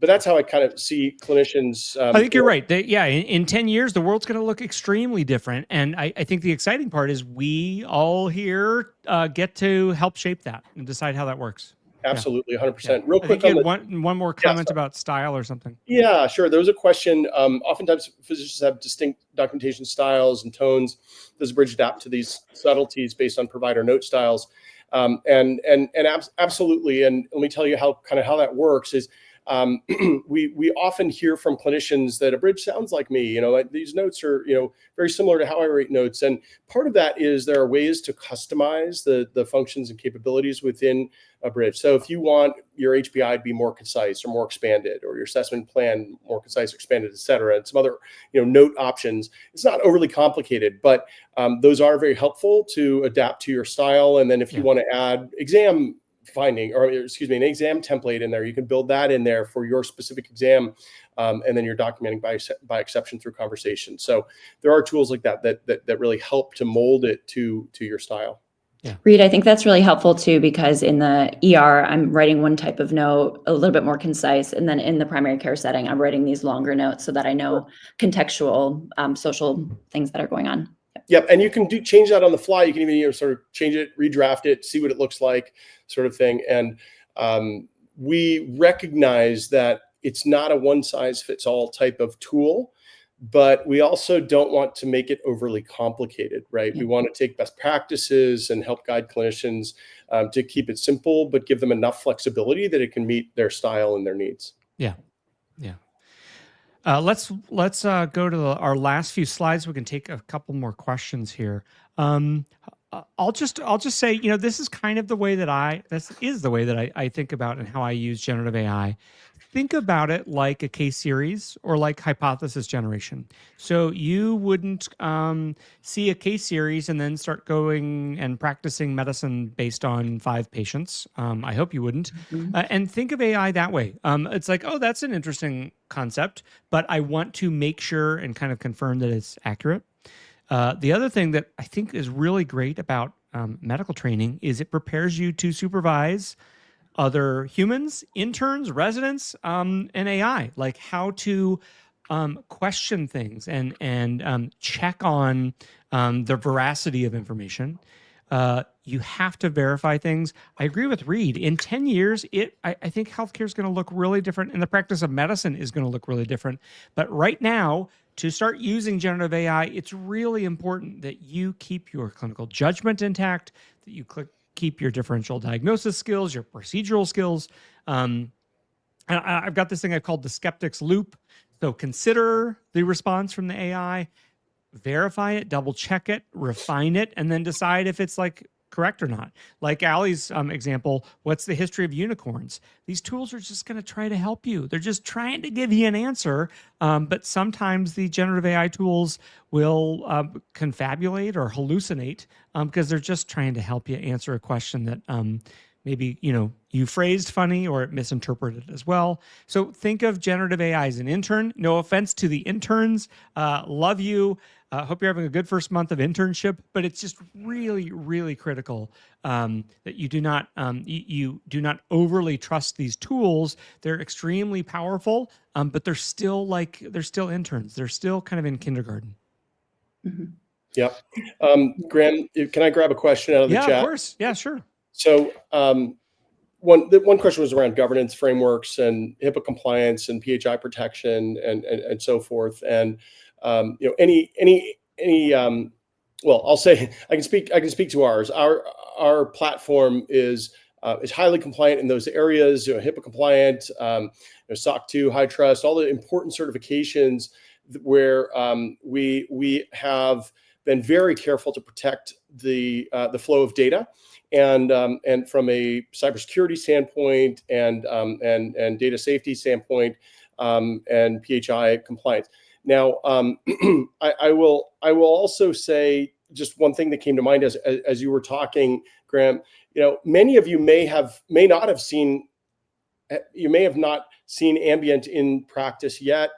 that's how I kind of see clinicians. I think you're right. In 10 years, the world's going to look extremely different. And I think the exciting part is we all here get to help shape that and decide how that works. Absolutely, 100%. Real quick, I think one more comment about style or something. Yeah, sure. There was a question. Oftentimes, physicians have distinct documentation styles and tones. Does Bridge adapt to these subtleties based on provider note styles? Absolutely. And let me tell you how that works is. We often hear from clinicians that a bridge sounds like me. Like these notes are, very similar to how I write notes. And part of that is there are ways to customize the functions and capabilities within a bridge. So if you want your HPI to be more concise or more expanded, or your assessment plan more concise or expanded, et cetera, and some other, note options, it's not overly complicated, but those are very helpful to adapt to your style. And then if you want to add exam finding, or excuse me, an exam template in there, you can build that in there for your specific exam, and then you're documenting by exception through conversation. So there are tools like that really help to mold it to your style. Yeah. Reed, I think that's really helpful too, because in the ER, I'm writing one type of note, a little bit more concise, and then in the primary care setting, I'm writing these longer notes so that I know contextual, social things that are going on. Yep, and you can change that on the fly. You can even sort of change it, redraft it, see what it looks like, sort of thing. And we recognize that it's not a one-size-fits-all type of tool, but we also don't want to make it overly complicated, right? Yeah. We want to take best practices and help guide clinicians to keep it simple, but give them enough flexibility that it can meet their style and their needs. Yeah, yeah. Let's go to our last few slides. We can take a couple more questions here. I'll just say, this is kind of the way that I think about and how I use generative AI. Think about it like a case series or like hypothesis generation. So you wouldn't see a case series and then start going and practicing medicine based on 5 patients. I hope you wouldn't. And think of AI that way. It's like, oh, that's an interesting concept, but I want to make sure and kind of confirm that it's accurate. The other thing that I think is really great about medical training is it prepares you to supervise other humans, interns, residents, and AI, like how to question things and check on the veracity of information. You have to verify things. I agree with Reed. In 10 years, I think healthcare is going to look really different, and the practice of medicine is going to look really different. But right now, to start using generative AI, it's really important that you keep your clinical judgment intact, that you keep your differential diagnosis skills, your procedural skills. And I've got this thing I've called the skeptic's loop. So consider the response from the AI, verify it, double check it, refine it, and then decide if it's correct or not. Like Allie's example, what's the history of unicorns? These tools are just going to try to help you. They're just trying to give you an answer. But sometimes the generative AI tools will confabulate or hallucinate because they're just trying to help you answer a question that maybe, you phrased funny or misinterpreted as well. So think of generative AI as an intern. No offense to the interns. Love you. Hope you're having a good first month of internship, but it's just really, really critical that you do not overly trust these tools. They're extremely powerful, but they're still interns. They're still kind of in kindergarten. Mm-hmm. Yep. Graham, can I grab a question out of the chat? Yeah, of course. Yeah, sure. So one question was around governance frameworks and HIPAA compliance and PHI protection and so forth. And any well, I'll say I can speak to ours. Our platform is highly compliant in those areas, HIPAA compliant, SOC 2, high trust, all the important certifications where we have been very careful to protect the flow of data, and from a cybersecurity standpoint and data safety standpoint, and PHI compliance. Now, I will also say just one thing that came to mind as you were talking, Graham. Many of you may not have seen ambient in practice yet.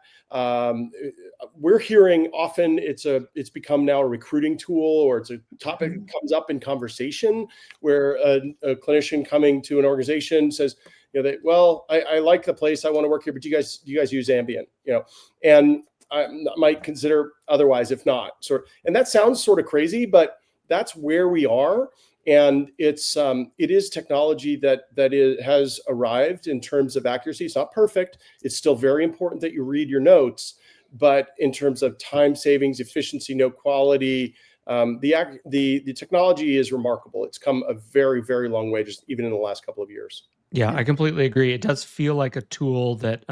We're hearing often it's become now a recruiting tool, or it's a topic that comes up in conversation where a clinician coming to an organization says, I like the place, I want to work here, but do you guys use ambient? And I might consider otherwise if not. And that sounds sort of crazy, but that's where we are. And it is technology that has arrived in terms of accuracy. It's not perfect. It's still very important that you read your notes, but in terms of time savings, efficiency, note quality, the technology is remarkable. It's come a very, very long way, just even in the last couple of years. Yeah, I completely agree. It does feel like a tool that,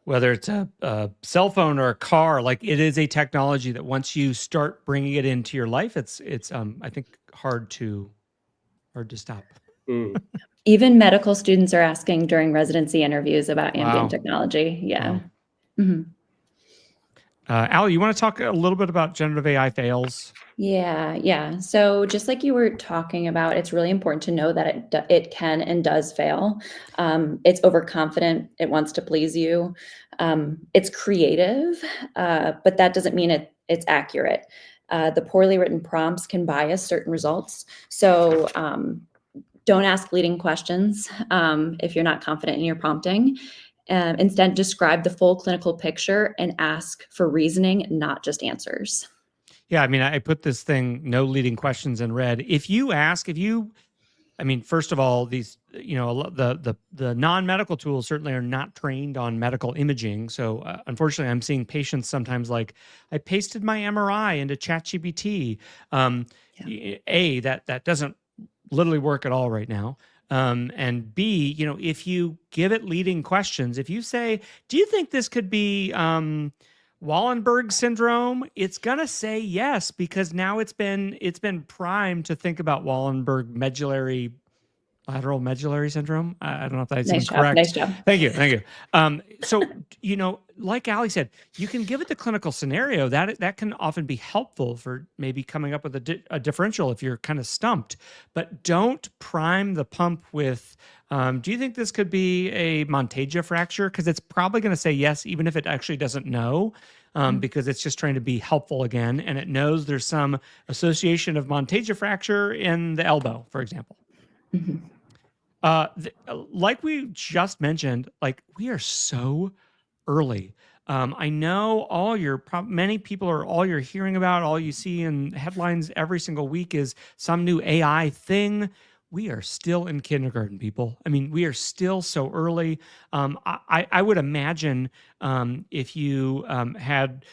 whether it's a cell phone or a car, like it is a technology that once you start bringing it into your life, it's I think hard to stop. Even medical students are asking during residency interviews about ambient technology. Yeah. Wow. Mm-hmm. Allie, you want to talk a little bit about generative AI fails? Yeah. So just like you were talking about, it's really important to know that it can and does fail. It's overconfident. It wants to please you. It's creative, but that doesn't mean it's accurate. The poorly written prompts can bias certain results. So don't ask leading questions if you're not confident in your prompting. Instead, describe the full clinical picture and ask for reasoning, not just answers. Yeah, I mean, I put this thing, no leading questions, in red. First of all, these, the non-medical tools certainly are not trained on medical imaging. So unfortunately, I'm seeing patients sometimes like, I pasted my MRI into ChatGPT. That doesn't literally work at all right now. And B, if you give it leading questions, if you say, do you think this could be Wallenberg syndrome, it's gonna say yes, because now it's been primed to think about Wallenberg lateral medullary syndrome. I don't know if that's correct. Nice job. Thank you. So, like Allie said, you can give it the clinical scenario that can often be helpful for maybe coming up with a differential if you're kind of stumped, but don't prime the pump with, do you think this could be a Monteggia fracture? Because it's probably going to say yes, even if it actually doesn't know, because it's just trying to be helpful again. And it knows there's some association of Monteggia fracture in the elbow, for example. Mm-hmm. Like we just mentioned, like we are so early. I know all you're hearing about, all you see in headlines every single week is some new AI thing. We are still in kindergarten, people. I mean, we are still so early. I would imagine if you had,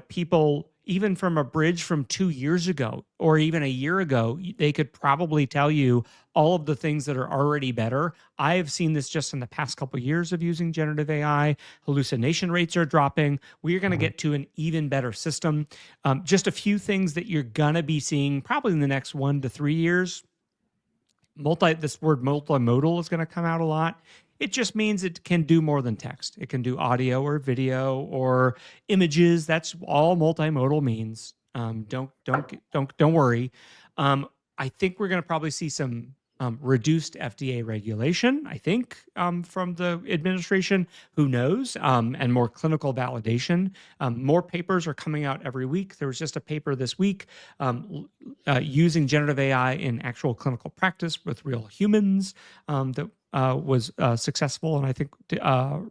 people even from a bridge from 2 years ago or even a year ago, they could probably tell you all of the things that are already better. I have seen this just in the past couple of years of using generative AI. Hallucination rates are dropping. We're going to get to an even better system. Just a few things that you're going to be seeing probably in the next 1 to 3 years. This word multimodal is going to come out a lot. It just means it can do more than text. It can do audio or video or images. That's all multimodal means. Don't worry. I think we're going to probably see some reduced FDA regulation, I think, from the administration. Who knows? And more clinical validation. More papers are coming out every week. There was just a paper this week using generative AI in actual clinical practice with real humans that was successful and I think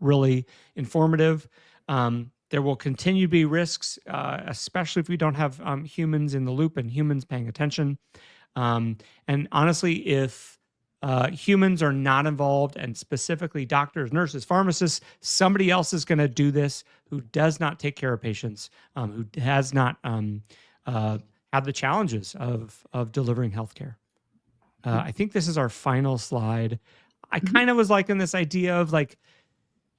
really informative. There will continue to be risks, especially if we don't have humans in the loop and humans paying attention. And honestly, if humans are not involved, and specifically doctors, nurses, pharmacists, somebody else is going to do this who does not take care of patients, who has not have the challenges of delivering healthcare. I think this is our final slide. I kind of was liking this idea of like,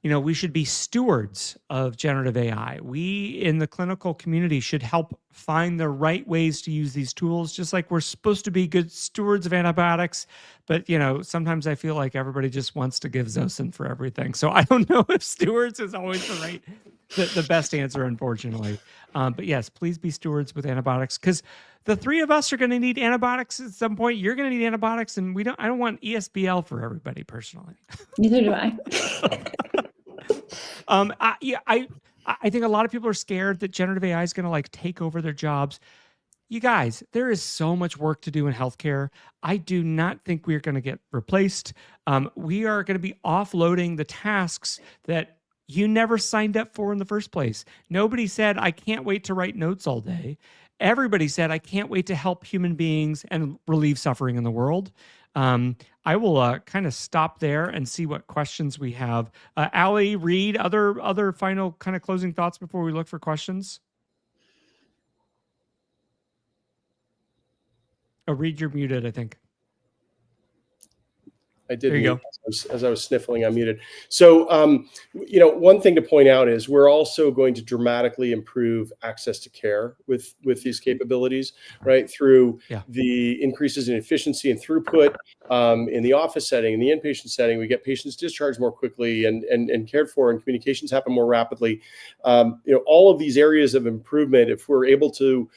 we should be stewards of generative AI. We in the clinical community should help find the right ways to use these tools, just like we're supposed to be good stewards of antibiotics. But, sometimes I feel like everybody just wants to give Zosyn for everything. So I don't know if stewards is always the best answer, unfortunately. But yes, please be stewards with antibiotics, because the three of us are going to need antibiotics at some point. You're going to need antibiotics, and I don't want ESBL for everybody personally. Neither do I. I think a lot of people are scared that generative AI is going to like take over their jobs. You guys, there is so much work to do in healthcare. I do not think we're going to get replaced. We are going to be offloading the tasks that you never signed up for in the first place. Nobody said, I can't wait to write notes all day. Everybody said, I can't wait to help human beings and relieve suffering in the world. I will kind of stop there and see what questions we have. Allie, Reed, other final kind of closing thoughts before we look for questions? Oh, Reed, you're muted, I think. I did. There you go. As I was sniffling, I muted. So, one thing to point out is we're also going to dramatically improve access to care with these capabilities, right? Through the increases in efficiency and throughput in the office setting, in the inpatient setting, we get patients discharged more quickly and cared for, and communications happen more rapidly. All of these areas of improvement, if we're able to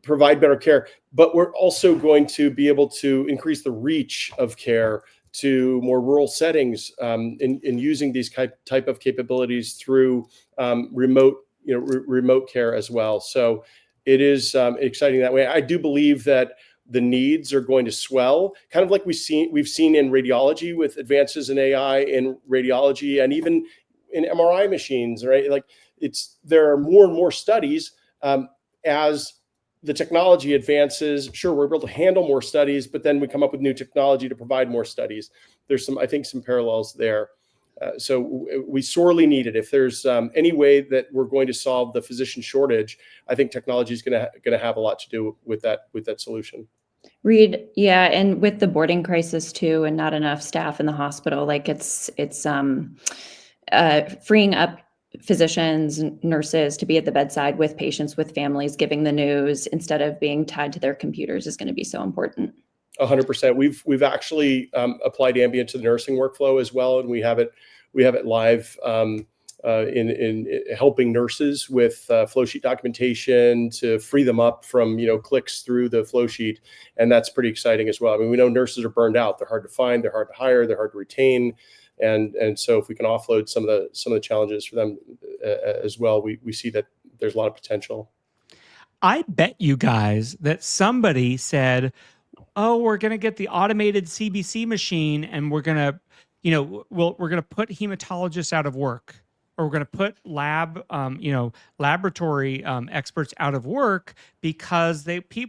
provide better care, but we're also going to be able to increase the reach of care to more rural settings in using these type of capabilities through remote care as well. So it is exciting that way. I do believe that the needs are going to swell, kind of like we've seen in radiology with advances in AI in radiology and even in MRI machines, right? Like there are more and more studies as the technology advances. Sure, we're able to handle more studies, but then we come up with new technology to provide more studies. There's some parallels there. So we sorely need it. If there's any way that we're going to solve the physician shortage, I think technology is going to have a lot to do with that solution. Reed, yeah, and with the boarding crisis too, and not enough staff in the hospital, like it's freeing up physicians and nurses to be at the bedside with patients, with families, giving the news instead of being tied to their computers is going to be so important. 100%. We've actually applied ambient to the nursing workflow as well, and we have it live in helping nurses with flow sheet documentation to free them up from clicks through the flow sheet, and that's pretty exciting as well. I mean, we know nurses are burned out; they're hard to find, they're hard to hire, they're hard to retain. And so if we can offload some of the challenges for them as well, we see that there's a lot of potential. I bet you guys that somebody said, "Oh, we're going to get the automated CBC machine, and we're going to, we're going to put hematologists out of work, or we're going to put laboratory experts out of work because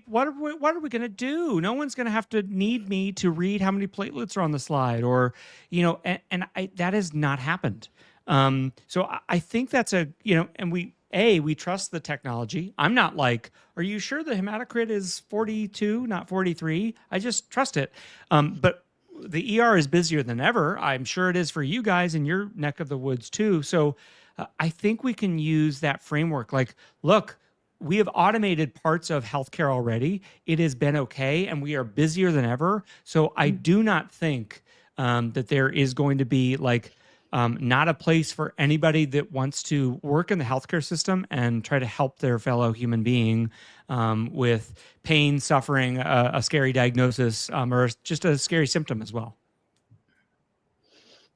what are we going to do? No one's going to have to need me to read how many platelets are on the slide, or that has not happened. So I think that's and we trust the technology. I'm not like, are you sure the hematocrit is 42, not 43? I just trust it. But the ER is busier than ever. I'm sure it is for you guys in your neck of the woods too. So I think we can use that framework. Like, look, we have automated parts of healthcare already. It has been okay, and we are busier than ever. So I do not think that there is going to be not a place for anybody that wants to work in the healthcare system and try to help their fellow human being with pain, suffering, a scary diagnosis, or just a scary symptom as well.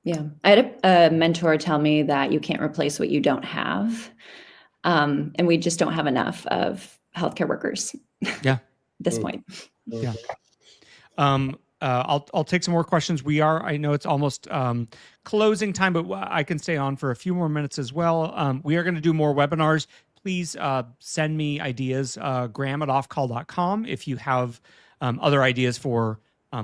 Yeah. I had a mentor tell me that you can't replace what you don't have. And we just don't have enough of healthcare workers. Yeah. At this point. Yeah. I'll take some more questions. I know it's almost closing time, but I can stay on for a few more minutes as well. We are going to do more webinars. Please send me ideas, graham@offcall.com, if you have other ideas for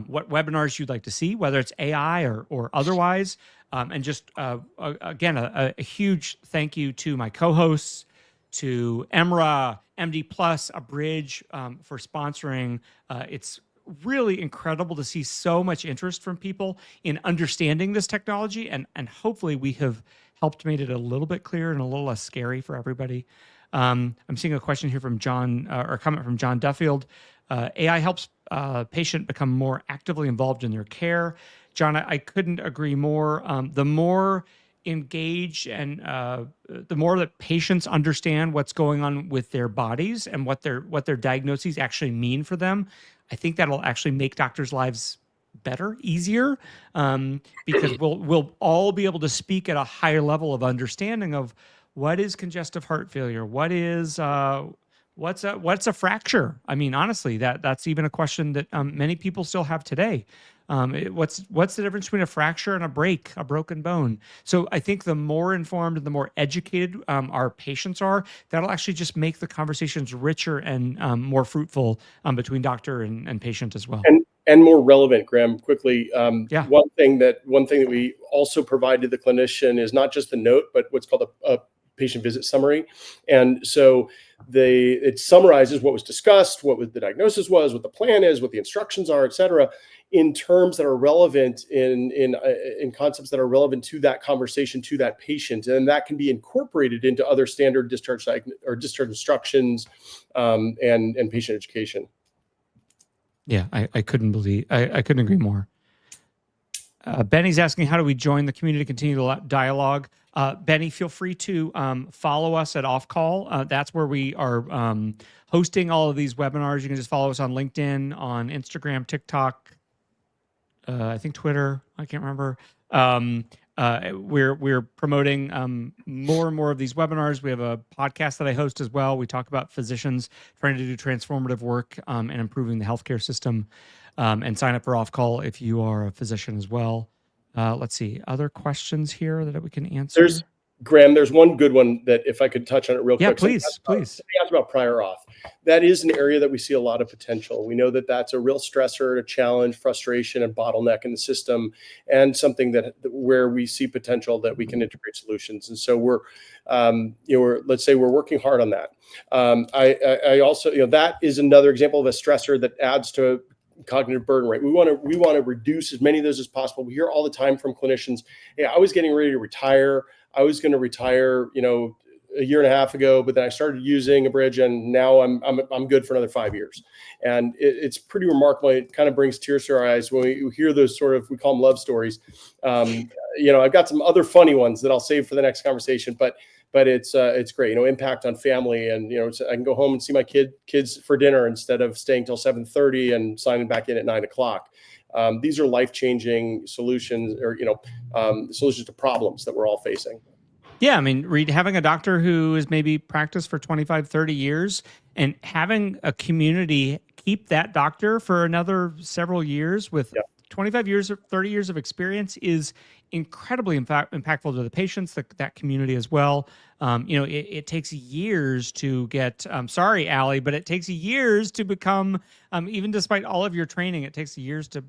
what webinars you'd like to see, whether it's AI or otherwise. And just, again, a huge thank you to my co-hosts, to Emra, MD Plus, Abridge for sponsoring. It's really incredible to see so much interest from people in understanding this technology, and hopefully we have helped made it a little bit clearer and a little less scary for everybody. I'm seeing a question here from John, or a comment from John Duffield. AI helps patient become more actively involved in their care. John, I couldn't agree more. The more engaged and the more that patients understand what's going on with their bodies and what their diagnoses actually mean for them, I think that'll actually make doctors' lives better, easier, because we'll all be able to speak at a higher level of understanding of what is congestive heart failure, what's a fracture. I mean, honestly, that's even a question that many people still have today. What's the difference between a fracture and a broken bone? So I think the more informed and the more educated our patients are, that'll actually just make the conversations richer and more fruitful between doctor and patient as well. And more relevant, Graham, quickly. Yeah. One thing that we also provide to the clinician is not just the note, but what's called a patient visit summary. And so it summarizes what was discussed, what the diagnosis was, what the plan is, what the instructions are, et cetera, in terms that are relevant, in concepts that are relevant to that conversation, to that patient. And that can be incorporated into other standard discharge instructions and patient education. Yeah, I couldn't agree more. Benny's asking, how do we join the community to continue the dialogue? Benny, feel free to follow us at Offcall. That's where we are hosting all of these webinars. You can just follow us on LinkedIn, on Instagram, TikTok, I think Twitter. I can't remember. We're promoting more and more of these webinars. We have a podcast that I host as well. We talk about physicians trying to do transformative work and improving the healthcare system. And sign up for Offcall if you are a physician as well. Let's see, other questions here that we can answer. There's one good one that if I could touch on it real quick. Please. Somebody asked about prior auth. That is an area that we see a lot of potential. We know that that's a real stressor, a challenge, frustration, and bottleneck in the system, and something where we see potential that we can integrate solutions. And so let's say we're working hard on that. I also, that is another example of a stressor that adds to cognitive burden rate. We want to reduce as many of those as possible. We hear all the time from clinicians, "Hey, I was getting ready to retire. I was going to retire, a year and a half ago, but then I started using Abridge, and now I'm good for another 5 years." And it's pretty remarkable. It kind of brings tears to our eyes when we hear those we call them love stories. I've got some other funny ones that I'll save for the next conversation, but it's great. Impact on family, and I can go home and see my kids for dinner instead of staying till 7:30 and signing back in at 9 o'clock. These are life-changing solutions, or solutions to problems that we're all facing. Yeah, I mean, having a doctor who has maybe practiced for 25, 30 years and having a community keep that doctor for another several years with 25 years or 30 years of experience is incredibly impactful to the patients, that community as well. It takes years to get, sorry, Allie, but it takes years to become, even despite all of your training, it takes years to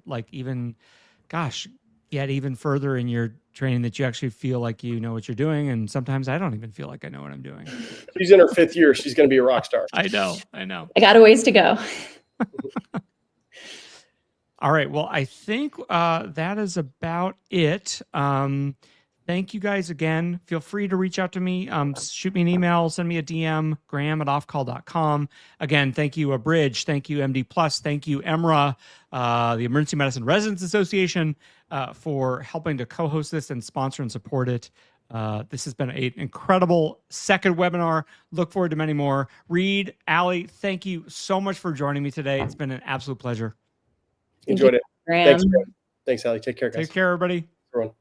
get even further in your training that you actually feel like you know what you're doing. And sometimes I don't even feel like I know what I'm doing. She's in her 5th year. She's going to be a rock star. I know. I got a ways to go. All right. Well, I think that is about it. Thank you guys again. Feel free to reach out to me. Shoot me an email, send me a DM, graham@offcall.com. Again, thank you, Abridge. Thank you, MD Plus. Thank you, Emra, the Emergency Medicine Residents Association, for helping to co-host this and sponsor and support it. This has been an incredible second webinar. Look forward to many more. Reed, Allie, thank you so much for joining me today. It's been an absolute pleasure. Enjoyed it. Graham. Thanks, Allie. Take care, guys. Take care, everybody. Everyone.